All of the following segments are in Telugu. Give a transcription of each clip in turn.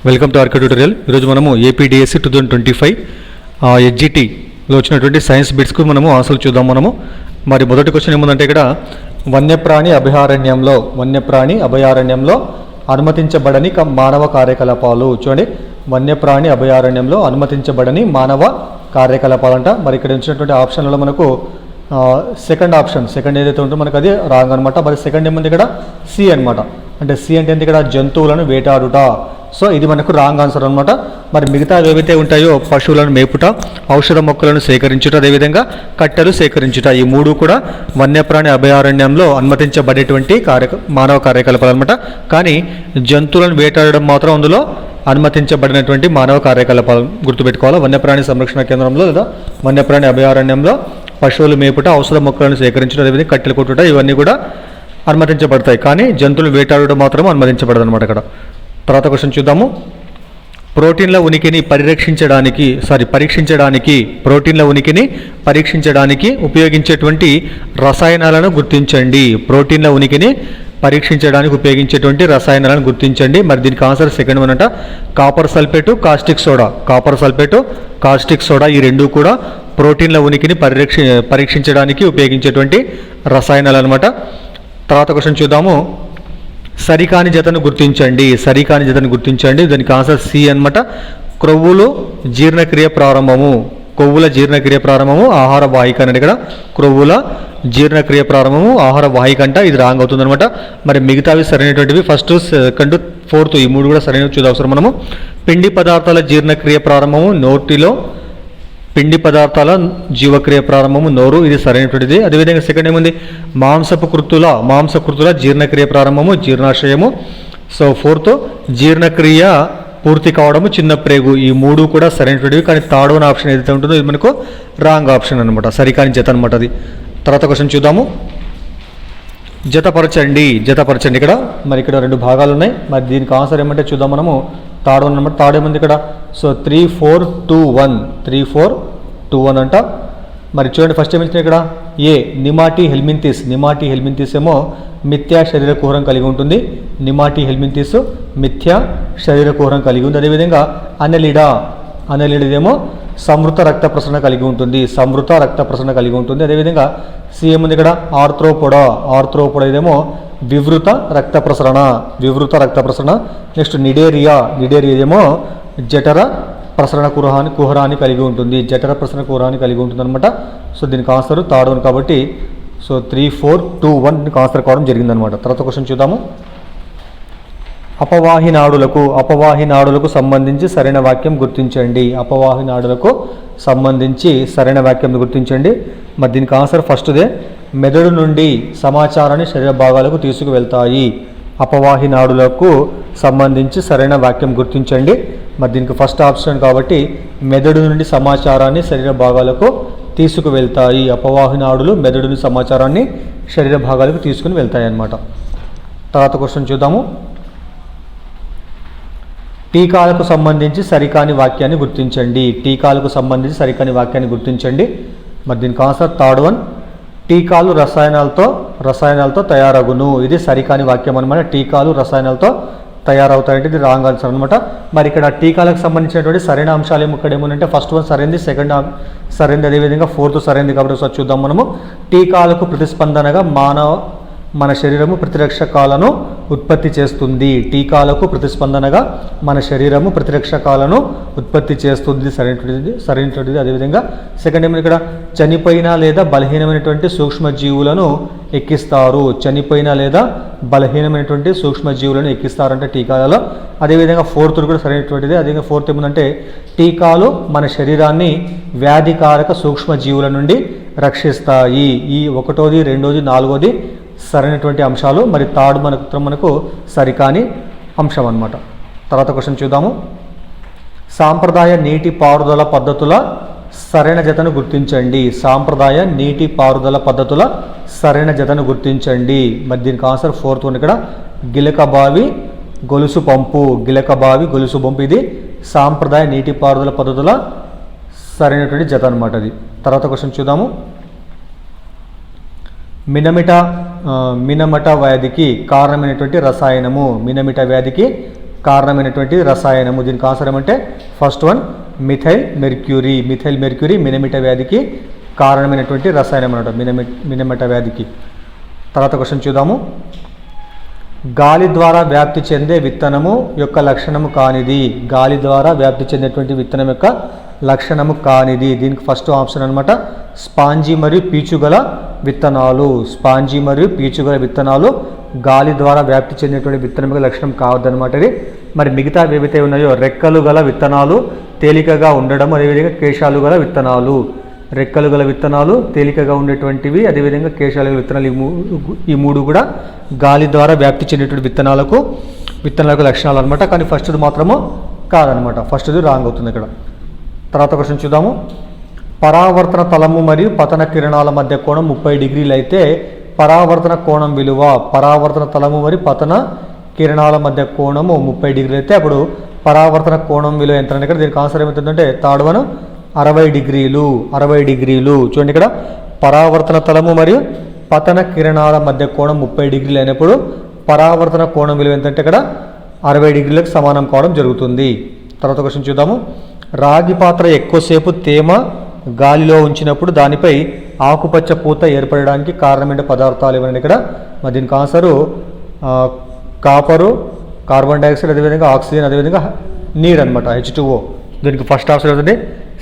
Welcome to RK tutorial. ఈరోజు మనము ఏపీడిఎస్సి 2025 ఎస్జిటిలో వచ్చినటువంటి సైన్స్ బిట్స్కు మనము ఆన్సర్లు చూద్దాం. మరి మొదటి క్వశ్చన్ ఏముందంటే ఇక్కడ వన్యప్రాణి అభయారణ్యంలో అనుమతించబడని మానవ కార్యకలాపాలు. చూడండి, వన్యప్రాణి అభయారణ్యంలో అనుమతించబడని మానవ కార్యకలాపాలు అంట. మరి ఇక్కడ వచ్చినటువంటి ఆప్షన్లలో మనకు సెకండ్ ఏదైతే ఉంటుందో మనకు అది రాంగ్ అనమాట. మరి సెకండ్ ఏముంది ఇక్కడ సి అనమాట. అంటే సి అంటే ఇక్కడ జంతువులను వేటాడుట. సో ఇది మనకు రాంగ్ ఆన్సర్ అనమాట. మరి మిగతా ఏవైతే ఉంటాయో పశువులను మేపుట, ఔషధ మొక్కలను సేకరించుట, అదేవిధంగా కట్టెలు సేకరించుట, ఈ మూడు కూడా వన్యప్రాణి అభయారణ్యంలో అనుమతించబడేటువంటి మానవ కార్యకలాపాలు అనమాట. కానీ జంతువులను వేటాడడం మాత్రం అందులో అనుమతించబడినటువంటి మానవ కార్యకలాపాలు గుర్తుపెట్టుకోవాలి. వన్యప్రాణి సంరక్షణ కేంద్రంలో లేదా వన్యప్రాణి అభయారణ్యంలో పశువులు మేపుట, ఔషధ మొక్కలను సేకరించడం, అదేవిధంగా కట్టెలు కొట్టుట ఇవన్నీ కూడా అనుమతించబడతాయి. కానీ జంతువులు వేటాడడం మాత్రం అనుమతించబడదు అనమాట. ఇక్కడ తర్వాత క్వశ్చన్ చూద్దాము. ప్రోటీన్ల ఉనికిని పరీక్షించడానికి ఉపయోగించేటువంటి రసాయనాలను గుర్తించండి. మరి దీనికి ఆన్సర్ సెకండ్ వన్ అంట. కాపర్ సల్ఫేటు, కాస్టిక్ సోడా ఈ రెండు కూడా ప్రోటీన్ల ఉనికిని పరీక్షించడానికి ఉపయోగించేటువంటి రసాయనాలు అనమాట. తర్వాత క్వశ్చన్ చూద్దాము. సరికాని జతను గుర్తించండి. దానికి ఆన్సర్ సి అనమాట. కొవ్వుల జీర్ణక్రియ ప్రారంభము ఆహార వాహిక అనేది. ఇక్కడ క్రొవ్వుల జీర్ణక్రియ ప్రారంభము ఆహార వాహిక అంట. ఇది రాంగ్ అవుతుంది అనమాట. మరి మిగతావి సరైనటువంటివి. ఫస్ట్, సెకండ్, ఫోర్త్ ఈ మూడు కూడా సరైనవి చూద్దాం అవసరం మనము. పిండి పదార్థాల జీర్ణక్రియ ప్రారంభము నోటిలో, పిండి పదార్థాల జీవక్రియ ప్రారంభము నోరు, ఇది సరైనటువంటిది. అదేవిధంగా సెకండ్ ఏముంది, మాంసకృతుల జీర్ణక్రియ ప్రారంభము జీర్ణాశయము. సో ఫోర్త్, జీర్ణక్రియ పూర్తి కావడము చిన్న ప్రేగు, ఈ మూడు కూడా సరైనటువంటివి. కానీ థర్డ్ వన్ ఆప్షన్ ఏదైతే ఉంటుందో ఇది మనకు రాంగ్ ఆప్షన్ అనమాట, సరికాని జత అనమాట అది. తర్వాత క్వశ్చన్ చూద్దాము. జతపరచండి. ఇక్కడ మరి ఇక్కడ రెండు భాగాలు ఉన్నాయి. మరి దీనికి ఆన్సర్ ఏమంటే చూద్దాం మనము. థర్డ్ వన్ అనమాట. థర్డ్ ఏముంది ఇక్కడ. సో 3, 4, 2, 1 అంట. మరి చూడండి, ఫస్ట్ ఏమిచ్చిన ఇక్కడ ఏ నిమాటీ హెల్మింతిస్ ఏమో మిథ్యా శరీర కుహరం కలిగి ఉంటుంది. మిథ్యా శరీర కుహరం కలిగి ఉంది. అదేవిధంగా అనెలిడేమో సంవృత రక్త ప్రసరణ కలిగి ఉంటుంది. అదేవిధంగా సి ఏముంది ఇక్కడ ఆర్థ్రోపోడా ఇదేమో వివృత రక్త ప్రసరణ. నెక్స్ట్ నిడేరియా ఏమో జఠర ప్రసరణ కుహరాన్ని కలిగి ఉంటుంది. అనమాట. సో దీనికి ఆన్సర్ థర్డ్ వన్ కాబట్టి సో 3, 4, 2, 1 ఆన్సర్ కావడం జరిగిందనమాట. తర్వాత క్వశ్చన్ చూద్దాము. అపవాహినాడులకు సంబంధించి సరైన వాక్యం గుర్తించండి. మరి దీనికి ఆన్సర్ ఫస్ట్దే, మెదడు నుండి సమాచారాన్ని శరీర భాగాలకు తీసుకువెళ్తాయి. అపవాహినాడులకు సంబంధించి సరైన వాక్యం గుర్తించండి. మరి దీనికి ఫస్ట్ ఆప్షన్ కాబట్టి మెదడు నుండి సమాచారాన్ని శరీర భాగాలకు తీసుకువెళ్తాయి. అపవాహినాడులు మెదడు నుండి సమాచారాన్ని శరీర భాగాలకు తీసుకుని వెళ్తాయి అన్నమాట. తర్వాత క్వశ్చన్ చూద్దాము. టీకాలకు సంబంధించి సరికాని వాక్యాన్ని గుర్తించండి. మరి దీనికి ఆన్సర్ థర్డ్ వన్, టీకాలు రసాయనాలతో తయారగును. ఇది సరికాని వాక్యం అనమాట. టీకాలు రసాయనాలతో తయారవుతాయంటే ఇది రాంగ్ ఆన్సర్ అనమాట. మరి ఇక్కడ టీకాలకు సంబంధించినటువంటి సరైన అంశాలు ఇక్కడ ఏమనంటే ఫస్ట్ వన్ సరైనది, సెకండ్ సరైనది, అదేవిధంగా ఫోర్త్ సరైనది. కాబట్టి ఒకసారి చూద్దాం మనము. టీకాలకు ప్రతిస్పందనగా మన శరీరము ప్రతిరక్షకాలను ఉత్పత్తి చేస్తుంది. సరైనటువంటిది. అదేవిధంగా సెకండ్ ఏమైనా ఇక్కడ చనిపోయిన లేదా బలహీనమైనటువంటి సూక్ష్మజీవులను ఎక్కిస్తారంటే టీకాలలో. అదేవిధంగా ఫోర్త్ కూడా సరైనటువంటిది. అదేవిధంగా ఫోర్త్ ఏముందంటే టీకాలు మన శరీరాన్ని వ్యాధికారక సూక్ష్మజీవుల నుండి రక్షిస్తాయి. ఈ 1వ, 2వ, 4వది సరైనటువంటి అంశాలు. మరి థర్డ్ మనకు సరికాని అంశం అన్నమాట. తర్వాత క్వశ్చన్ చూద్దాము. సాంప్రదాయ నీటి పారుదల పద్ధతుల సరైన జతను గుర్తించండి. మరి దీనికి ఆన్సర్ ఫోర్త్ వన్ ఇక్కడ గిలకబావి గొలుసు పంపు. ఇది సాంప్రదాయ నీటిపారుదల పద్ధతుల సరైనటువంటి జత అనమాట అది. తర్వాత క్వశ్చన్ చూద్దాము. మినమట వ్యాధికి కారణమైనటువంటి రసాయనము. కారణమైనటువంటి రసాయనము. దీనికి ఆన్సర్ ఏమంటే first one methyl mercury. Methyl mercury Minamata వ్యాధికి కారణమైనటువంటి రసాయనం అన్నమాట, మినమిట వ్యాధికి. తర్వాత క్వశ్చన్ చూద్దాము. గాలి ద్వారా వ్యాప్తి చెందే విత్తనము యొక్క లక్షణము కానిది. గాలి ద్వారా వ్యాప్తి చెందేటువంటి విత్తనం యొక్క లక్షణము కానిది. దీనికి ఫస్ట్ ఆప్షన్ అనమాట స్పాంజీ మరియు పీచుగల విత్తనాలు. స్పాంజీ మరియు పీచుగల విత్తనాలు గాలి ద్వారా వ్యాప్తి చెందేటువంటి విత్తనం యొక్క లక్షణం కావద్దనమాట ఇది. మరి మిగతా ఏవైతే ఉన్నాయో రెక్కలు గల విత్తనాలు తేలికగా ఉండడం, అదేవిధంగా కేశాలు గల విత్తనాలు. రెక్కలు గల విత్తనాలు తేలికగా ఉండేటువంటివి, అదేవిధంగా కేశాలు గల విత్తనాలు, ఈ మూడు కూడా గాలి ద్వారా వ్యాప్తి చెందేటువంటి విత్తనాలకు లక్షణాలు అనమాట. కానీ ఫస్ట్ది మాత్రము కాదనమాట, ఫస్ట్ది రాంగ్ అవుతుంది ఇక్కడ. తర్వాత క్వశ్చన్ చూద్దాము. పరావర్తన తలము మరియు పతన కిరణాల మధ్య కోణం 30 డిగ్రీలు అయితే పరావర్తన కోణం విలువ, పరావర్తన తలము మరియు పతన కిరణాల మధ్య కోణము 30 డిగ్రీలు అయితే అప్పుడు పరావర్తన కోణం విలువ ఎంత అంటే ఇక్కడ దీనికి ఆన్సర్ ఏమవుతుందంటే థర్డ్ వన్ 60 డిగ్రీలు. 60 డిగ్రీలు. చూడండి ఇక్కడ పరావర్తన తలము మరియు పతన కిరణాల మధ్య కోణం 30 డిగ్రీలు అయినప్పుడు పరావర్తన కోణం విలువ ఎంతంటే ఇక్కడ 60 డిగ్రీలకు సమానం కావడం జరుగుతుంది. తర్వాత క్వశ్చన్ చూద్దాము. రాగి పాత్ర ఎక్కువసేపు తేమ గాలిలో ఉంచినప్పుడు దానిపై ఆకుపచ్చ పూత ఏర్పడడానికి కారణమైన పదార్థాలు ఏమన్నా ఇక్కడ. మరి దీనికి ఆన్సరు కాపరు, కార్బన్ డైఆక్సైడ్, అదేవిధంగా ఆక్సిజన్, అదేవిధంగా నీరు అనమాట, H2O. దీనికి ఫస్ట్ ఆప్షన్ అవుతుంది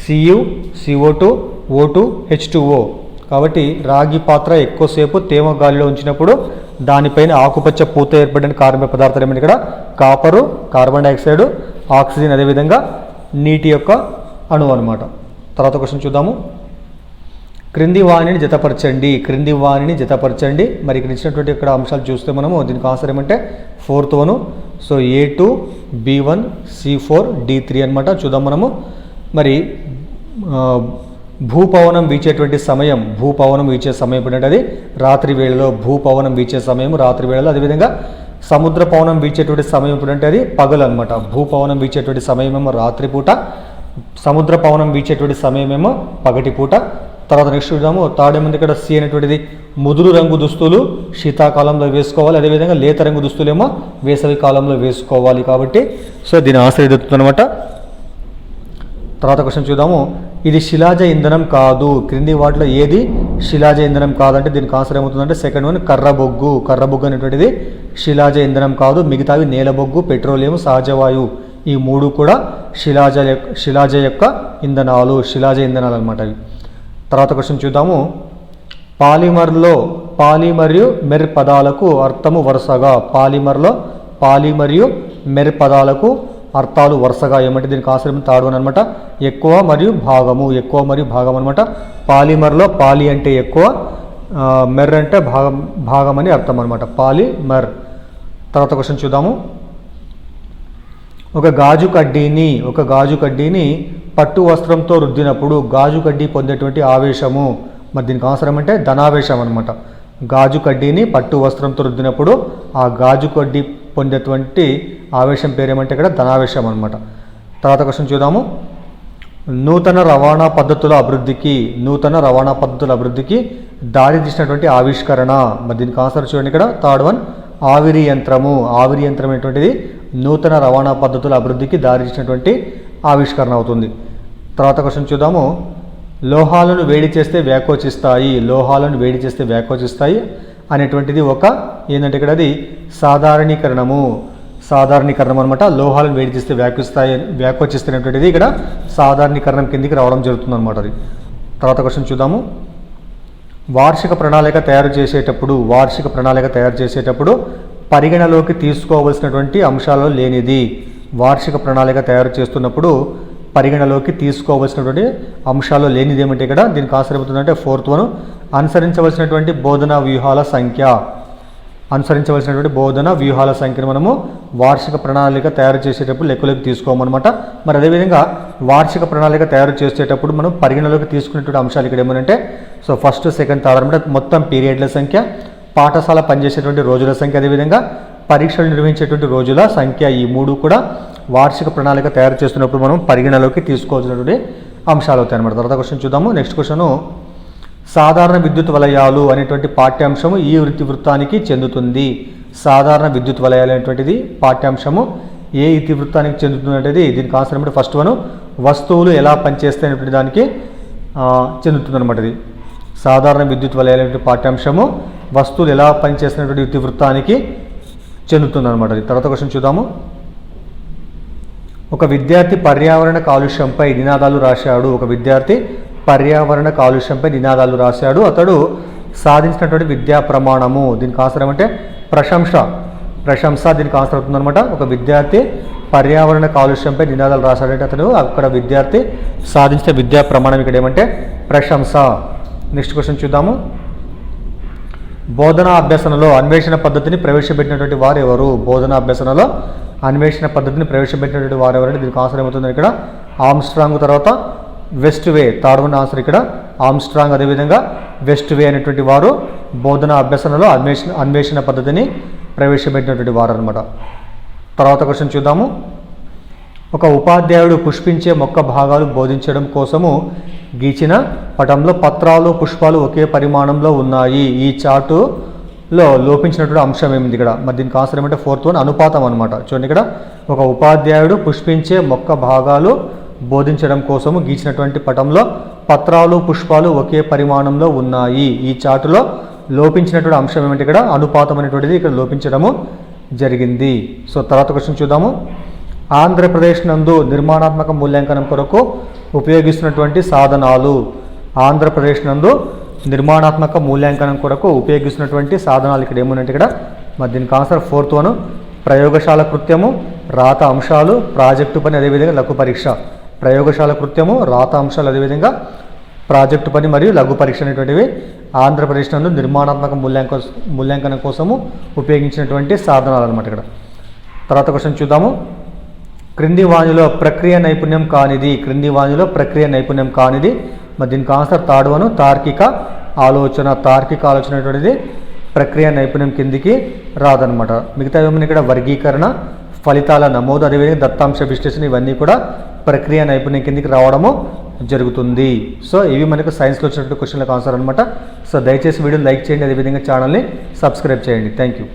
Cu, CO2, O2, H2O. కాబట్టి రాగి పాత్ర ఎక్కువసేపు తేమ గాలిలో ఉంచినప్పుడు దానిపైన ఆకుపచ్చ పూత ఏర్పడడానికి కారణమైన పదార్థాలు ఏమైనా ఇక్కడ కాపరు, కార్బన్ డైఆక్సైడ్, ఆక్సిజన్, అదేవిధంగా నీటి యొక్క అణువు అనమాట. తర్వాత క్వశ్చన్ చూద్దాము. క్రింది వాణిని జతపరచండి. క్రింది వాణిని జతపరచండి. మరి ఇక్కడ ఇచ్చినటువంటి ఇక్కడ అంశాలు చూస్తే మనము దీనికి ఆన్సర్ ఏమంటే fourth one. So A2, B1, C4, D3 అనమాట. చూద్దాం మనము. మరి భూపవనం వీచేటువంటి సమయం, భూపవనం వీచే సమయం ఏంటంటే అది రాత్రి వేళలో. భూపవనం వీచే సమయం రాత్రి వేళలో. అదేవిధంగా సముద్ర పవనం వీచేటువంటి సమయం ఎప్పుడంటే అది పగలు అనమాట. భూపవనం వీచేటువంటి సమయమేమో రాత్రిపూట, సముద్ర పవనం వీచేటువంటి సమయమేమో పగటిపూట. తర్వాత నెక్స్ట్ చూద్దాము. థర్డ్ ఏముంది ఇక్కడ సి అనేటువంటిది ముదురు రంగు దుస్తులు శీతాకాలంలో వేసుకోవాలి, అదేవిధంగా లేత రంగు దుస్తులేమో వేసవి కాలంలో వేసుకోవాలి. కాబట్టి సో దీని ఆన్సర్ ఎదుగుతుంది అనమాట. తర్వాత క్వశ్చన్ చూద్దాము. ఇది శిలాజ ఇంధనం కాదు. క్రింది వాటిలో ఏది శిలాజ ఇంధనం కాదంటే దీనికి ఆన్సర్ ఏమవుతుందంటే సెకండ్ వన్ కర్రబొగ్గు. కర్రబొగ్గు అనేటువంటిది శిలాజ ఇంధనం కాదు. మిగతావి నేలబొగ్గు, పెట్రోలియం, సహజవాయువు, ఈ మూడు కూడా శిలాజ యొక్క ఇంధనాలు, శిలాజ ఇంధనాలు అనమాట అవి. తర్వాత క్వశ్చన్ చూద్దాము. పాలిమర్లో పాలి మరియు మెర్ పదాలకు అర్థము వరుసగా. పాలిమర్లో పాలి మరియు మెర్ పదాలకు అర్థాలు వరుసగా ఏమంటే దీనికి ఆశ్రయం థర్డ్ వన్ అనమాట ఎక్కువ మరియు భాగము. ఎక్కువ మరియు భాగం అనమాట. పాలిమర్లో పాలి అంటే ఎక్కువ, మెర్ అంటే భాగం అని అర్థం అనమాట. పాలి మెర్. తర్వాత క్వశ్చన్ చూద్దాము. ఒక గాజు కడ్డీని పట్టు వస్త్రంతో రుద్దినప్పుడు గాజు కడ్డీ పొందేటువంటి ఆవేశము. మరి దీనికి అవసరం అంటే ధనావేశం అనమాట. గాజు కడ్డీని పట్టు వస్త్రంతో రుద్దినప్పుడు ఆ గాజు కడ్డీ పొందేటువంటి ఆవేశం పేరేమంటే ఇక్కడ ధనావేశం అనమాట. తర్వాత క్వశ్చన్ చూద్దాము. నూతన రవాణా పద్ధతుల అభివృద్ధికి దారి తీసినటువంటి ఆవిష్కరణ. మరి దీనికి ఆన్సర్ చూడండి ఇక్కడ థర్డ్ వన్ ఆవిరి యంత్రము. ఆవిరి యంత్రం అనేటువంటిది నూతన రవాణా పద్ధతుల అభివృద్ధికి దారి తీసినటువంటి ఆవిష్కరణ అవుతుంది. తర్వాత క్వశ్చన్ చూద్దాము. లోహాలను వేడి చేస్తే వ్యాకోచిస్తాయి అనేటువంటిది ఒక ఏంటంటే ఇక్కడ అది సాధారణీకరణం అనమాట. లోహాలను వేడి చేస్తే వ్యాకోచిస్తున్నటువంటిది ఇక్కడ సాధారణీకరణం కిందికి రావడం జరుగుతుంది అనమాట అది. తర్వాత క్వశ్చన్ చూద్దాము. వార్షిక ప్రణాళిక తయారు చేసేటప్పుడు పరిగణలోకి తీసుకోవలసినటువంటి అంశాలలో లేనిది. వార్షిక ప్రణాళిక తయారు చేస్తున్నప్పుడు పరిగణలోకి తీసుకోవలసినటువంటి అంశాలు లేనిది ఏమంటే ఇక్కడ దీనికి ఆశ్రయమవుతుందంటే ఫోర్త్ వన్ అనుసరించవలసినటువంటి బోధనా వ్యూహాల సంఖ్యను మనము వార్షిక ప్రణాళిక తయారు చేసేటప్పుడు లెక్కలోకి తీసుకోమన్నమాట. మరి అదేవిధంగా వార్షిక ప్రణాళిక తయారు చేసేటప్పుడు మనం పరిగణలోకి తీసుకునేటువంటి అంశాలు ఇక్కడ ఏమనంటే సో ఫస్ట్ సెకండ్ థర్డ్ అనమాట. మొత్తం పీరియడ్ల సంఖ్య, పాఠశాల పనిచేసేటువంటి రోజుల సంఖ్య, అదేవిధంగా పరీక్షలు నిర్వహించేటువంటి రోజుల సంఖ్య, ఈ మూడు కూడా వార్షిక ప్రణాళిక తయారు చేస్తున్నప్పుడు మనం పరిగణలోకి తీసుకోవాల్సినటువంటి అంశాలు అవుతాయి అన్నమాట. తర్వాత క్వశ్చన్ చూద్దాము. నెక్స్ట్ క్వశ్చన్ సాధారణ విద్యుత్ వలయాలు అనేటువంటి పాఠ్యాంశము ఈ వృత్తానికి చెందుతుంది. సాధారణ విద్యుత్ వలయాలు అనేటువంటిది పాఠ్యాంశము ఏ ఇతివృత్తానికి చెందుతుందంటే దీనికి ఆన్సర్ ఏమంటే ఫస్ట్ వన్ వస్తువులు ఎలా పనిచేస్తాయి అనేటువంటి దానికి చెందుతుందన్నమాట. ఇది సాధారణ విద్యుత్ వలయాలనేటువంటి పాఠ్యాంశము వస్తువులు ఎలా పనిచేస్తున్నటువంటి ఇతివృత్తానికి చెందుతుందన్నమాట. తర్వాత క్వశ్చన్ చూద్దాము. ఒక విద్యార్థి పర్యావరణ కాలుష్యంపై నినాదాలు రాశాడు. ఒక విద్యార్థి పర్యావరణ కాలుష్యంపై నినాదాలు రాశాడు. అతడు సాధించినటువంటి విద్యా ప్రమాణము దీనికి ఆన్సర్ ఏమంటే ప్రశంస దీనికి ఆన్సర్ అవుతుందన్నమాట. ఒక విద్యార్థి పర్యావరణ కాలుష్యంపై నినాదాలు రాశాడంటే అతడు అక్కడ విద్యార్థి సాధించిన విద్యా ప్రమాణం ఇక్కడ ఏమంటే ప్రశంస. నెక్స్ట్ క్వశ్చన్ చూద్దాము. బోధనా అభ్యసనలో అన్వేషణ పద్ధతిని ప్రవేశపెట్టినటువంటి వారు ఎవరు? బోధనా అభ్యసనలో అన్వేషణ పద్ధతిని ప్రవేశపెట్టినటువంటి వారు ఎవరంటే దీనికి ఆన్సర్ ఏమవుతుంది ఇక్కడ ఆమ్స్ట్రాంగ్, తర్వాత వెస్ట్ వే. థర్డ్ వన్ ఆన్సర్ ఇక్కడ ఆమ్స్ట్రాంగ్, అదేవిధంగా వెస్ట్ వే అనేటువంటి వారు బోధనా అభ్యసనలో అన్వేషణ పద్ధతిని ప్రవేశపెట్టినటువంటి వారు అనమాట. తర్వాత క్వశ్చన్ చూద్దాము. ఒక ఉపాధ్యాయుడు పుష్పించే మొక్క భాగాలు బోధించడం కోసము గీచిన పటంలో పత్రాలు పుష్పాలు ఒకే పరిమాణంలో ఉన్నాయి. ఈ చార్టులో లోపించినటువంటి అంశం ఏమిటి ఇక్కడ? మరి దీనికి ఆన్సర్ ఏమంటే ఫోర్త్ వన్ అనుపాతం అనమాట. చూడండి ఇక్కడ ఒక ఉపాధ్యాయుడు పుష్పించే మొక్క భాగాలు బోధించడం కోసము గీచినటువంటి పటంలో పత్రాలు పుష్పాలు ఒకే పరిమాణంలో ఉన్నాయి. ఈ చార్టులో లోపించినటువంటి అంశం ఏమంటే ఇక్కడ అనుపాతం అనేటువంటిది ఇక్కడ లోపించడము జరిగింది. సో తర్వాత క్వశ్చన్ చూద్దాము. ఆంధ్రప్రదేశ్ నందు నిర్మాణాత్మక మూల్యాంకనం కొరకు ఉపయోగిస్తున్నటువంటి సాధనాలు. ఆంధ్రప్రదేశ్ నందు నిర్మాణాత్మక మూల్యాంకనం కొరకు ఉపయోగిస్తున్నటువంటి సాధనాలు ఇక్కడ ఏమున్నాయంటే ఇక్కడ మరి దీనికి ఆన్సర్ ఫోర్త్ వన్ ప్రయోగశాల కృత్యము, రాత అంశాలు, ప్రాజెక్టు పని, అదేవిధంగా లఘు పరీక్ష. ప్రయోగశాల కృత్యము, రాత అంశాలు, అదేవిధంగా ప్రాజెక్టు పని మరియు లఘు పరీక్ష అనేటువంటివి ఆంధ్రప్రదేశ్ నందు నిర్మాణాత్మక మూల్యాంకనం కోసము ఉపయోగించినటువంటి సాధనాలు అనమాట ఇక్కడ. తర్వాత క్వశ్చన్ చూద్దాము. క్రింది వాణిలో ప్రక్రియ నైపుణ్యం కానిది. క్రింది వాణిలో ప్రక్రియ నైపుణ్యం కానిది. మరి దీనికి ఆన్సర్ థర్డ్ వన్ తార్కిక ఆలోచన. తార్కిక ఆలోచన అనేటువంటిది ప్రక్రియ నైపుణ్యం కిందికి రాదనమాట. మిగతా ఏమైనా ఇక్కడ వర్గీకరణ, ఫలితాల నమోదు, అదేవిధంగా దత్తాంశ విశ్లేషణ ఇవన్నీ కూడా ప్రక్రియ నైపుణ్యం కిందికి రావడము జరుగుతుంది. సో ఇవి మనకు సైన్స్లో వచ్చినటువంటి క్వశ్చన్లకు ఆన్సర్ అనమాట. సో దయచేసి వీడియోని లైక్ చేయండి, అదేవిధంగా ఛానల్ని సబ్స్క్రైబ్ చేయండి. Thank you.